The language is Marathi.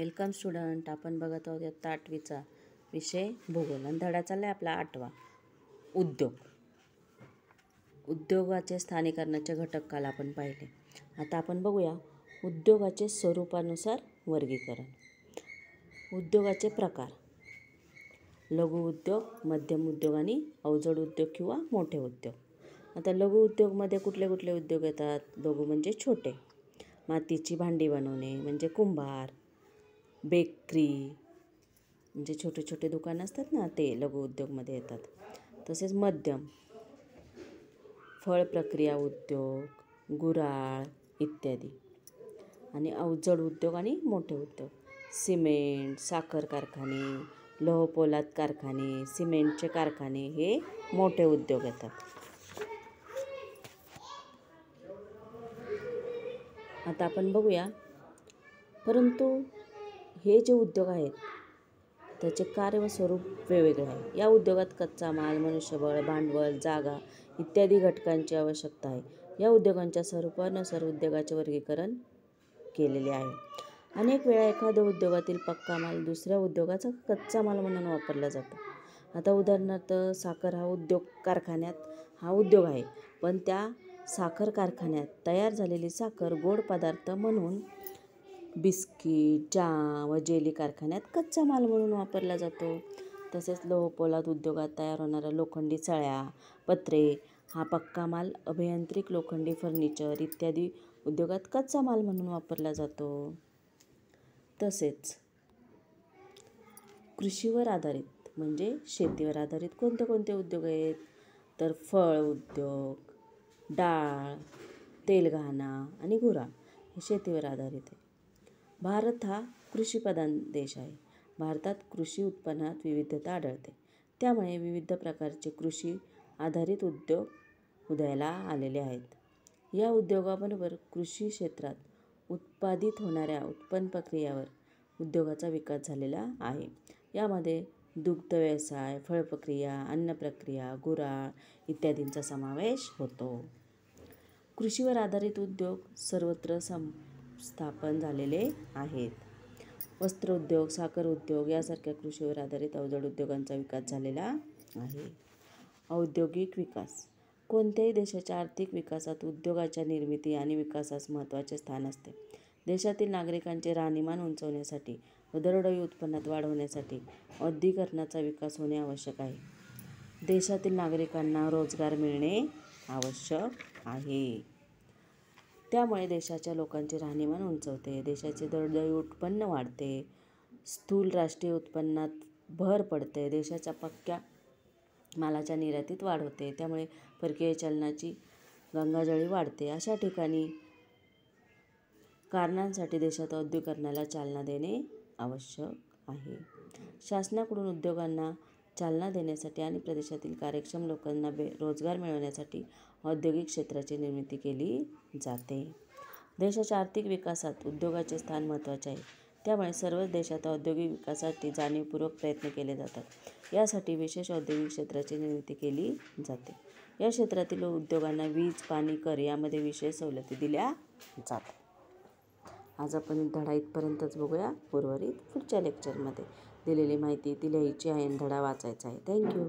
Welcome student. आपण बघत आहोत इयत्ता 8वीचा विषय भूगोल आणि धडा चालला आहे आपला 8वा उद्योग. उद्योगाचे स्थानिकरणाचे घटक काल आपण पाहिले. आता आपण बघूया उद्योगाचे स्वरूपानुसार वर्गीकरण. उद्योगाचे प्रकार: लघु उद्योग, मध्यम उद्योग आणि अवजड उद्योग किंवा मोठे उद्योग. आता लघु उद्योगमध्ये कुठले कुठले उद्योग येतात? लघु म्हणजे छोटे. मातीची भांडी बनवणे म्हणजे कुंभार. बेकरी म्हणजे छोटे छोटे दुकानं असतात ना, ते लघु उद्योगमध्ये येतात. तसेच मध्यम फळ प्रक्रिया उद्योग, गुऱ्हाळ इत्यादी. आणि अवजड उद्योग आणि मोठे उद्योग: सिमेंट, साखर कारखाने, लोहपोलाद कारखाने, सिमेंटचे कारखाने हे मोठे उद्योग येतात. आता आपण बघूया, परंतु हे जे उद्योग आहेत त्याचे कार्य व स्वरूप वेगवेगळे आहे. या उद्योगात कच्चा माल, मनुष्यबळ, भांडवल, जागा इत्यादी घटकांची आवश्यकता आहे. या उद्योगांच्या स्वरूपानुसार उद्योगाचे वर्गीकरण केलेले आहे. अनेक वेळा एखाद्या उद्योगातील पक्का माल दुसऱ्या उद्योगाचा कच्चा माल म्हणून वापरला जातो. आता उदाहरणार्थ साखर हा उद्योग आहे, पण त्या साखर कारखान्यात तयार झालेली साखर गोड पदार्थ म्हणून बिस्किट, जाम व जेली कारखान्यात कच्चा माल म्हणून वापरला जातो. तसेच लोहपोलाद उद्योगात तयार होणाऱ्या लोखंडी सळ्या, पत्रे हा पक्का माल अभियांत्रिक लोखंडी फर्निचर इत्यादी उद्योगात कच्चा माल म्हणून वापरला जातो. तसेच कृषीवर आधारित म्हणजे शेतीवर आधारित कोणते कोणते उद्योग आहेत? तर फळ उद्योग, डाळ, तेलघाणा आणि गुऱ्हाळ हे शेतीवर आधारित आहे. भारत हा कृषीप्रधान देश आहे. भारतात कृषी उत्पन्नात विविधता आढळते. त्यामुळे विविध प्रकारचे कृषी आधारित उद्योग उदयाला आलेले आहेत. या उद्योगाबरोबर कृषी क्षेत्रात उत्पादित होणाऱ्या उत्पन्न प्रक्रियावर उद्योगाचा विकास झालेला आहे. यामध्ये दुग्ध व्यवसाय, फळप्रक्रिया, अन्नप्रक्रिया, गुऱ्हाळ इत्यादींचा समावेश होतो. कृषीवर आधारित उद्योग सर्वत्र स्थापन झालेले आहेत. वस्त्र उद्योग, साखर उद्योग यासारख्या कृषीवर आधारित अवजड उद्योगांचा विकास झालेला आहे. औद्योगिक विकास: कोणत्याही देशाच्या आर्थिक विकासात उद्योगाच्या निर्मिती आणि विकासास महत्त्वाचे स्थान असते. देशातील नागरिकांचे राहणीमान उंचावण्यासाठी व दरडोई उत्पन्नात वाढ होण्यासाठी औद्योगिकरणाचा विकास होणे आवश्यक आहे. देशातील नागरिकांना रोजगार मिळणे आवश्यक आहे. त्यामुळे देशाच्या लोकांचे राहणीमान उंचावते, देशाचे दरडोई उत्पन्न वाढते, स्थूल राष्ट्रीय उत्पन्नात भर पडते, देशाच्या पक्क्या मालाच्या निर्यातीत वाढ होते, त्यामुळे परकीय चलनाची गंगाजळी वाढते. अशा ठिकाणी कारणांसाठी देशात औद्योगिकरणाला चालना देणे आवश्यक आहे. शासनाकडून उद्योगांना चालना देण्यासाठी आणि प्रदेशातील कार्यक्षम लोकांना रोजगार मिळवण्यासाठी औद्योगिक क्षेत्राची निर्मिती केली जाते. देशाच्या आर्थिक विकासात उद्योगाचे स्थान महत्त्वाचे आहे. त्यामुळे सर्वच देशात औद्योगिक विकासासाठी जाणीवपूर्वक प्रयत्न केले जातात. यासाठी विशेष औद्योगिक क्षेत्राची निर्मिती केली जाते. या क्षेत्रातील उद्योगांना वीज, पाणी, कर यामध्ये विशेष सवलती दिल्या जातात. आज आपण धडा इथपर्यंतच बघूया. उर्वरित पुढच्या लेक्चरमध्ये दिलेली माहिती ती लिहायची आहे आणि धडा वाचायचा आहे. थँक्यू.